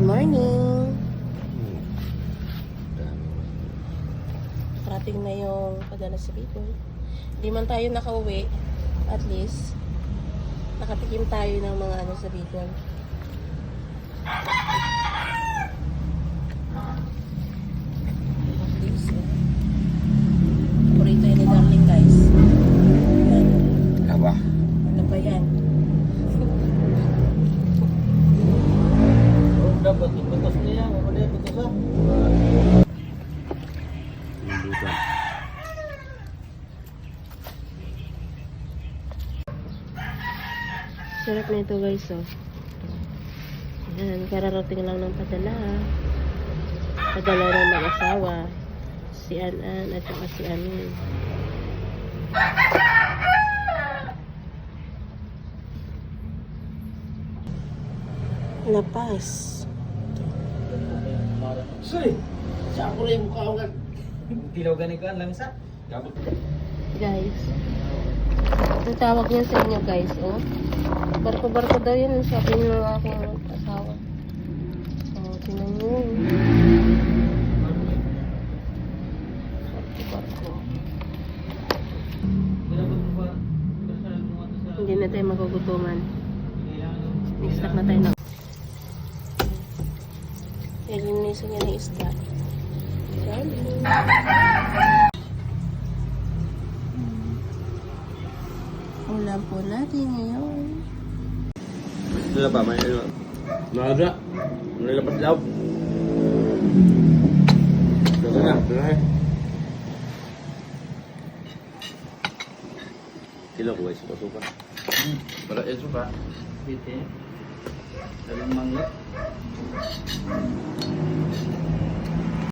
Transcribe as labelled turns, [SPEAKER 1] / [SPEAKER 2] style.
[SPEAKER 1] Good morning. Parating na yung padala sa Bicol. Hindi man tayo nakauwi, at least nakatikim tayo ng mga ano sa Bicol. Paborito yun ni Darling, guys.
[SPEAKER 2] Aba.
[SPEAKER 1] Ano ba yan?
[SPEAKER 3] Dapat iputos niya, wala iputos ah.
[SPEAKER 2] Lumbutan.
[SPEAKER 1] Sarap na ito, guys, oh. Ayan, kararating lang ng padala. Padala ng mag-asawa. Si Anan at saka si Amin. Lapas.
[SPEAKER 3] Sorry, siya ako rin mukha ko. Tilaw ganito ang langsa. Kapot.
[SPEAKER 1] Guys. Ang tawag niya sa inyo, guys, oh. Barko-barko daw yun, sabi ng aking asawa. Oh, tinan nyo. Barko-barko. Hindi na tayo magugutuman. Next na tayo na. Ilinisin niya ng isda. Yan. Ulam po natin ngayon.
[SPEAKER 2] Ito na ba? May ano? Nada. Nalapat daw. Ito na. Ito na. Kilo ko guys. Suka. Para yung suka.
[SPEAKER 3] Piti. Dalang mangga.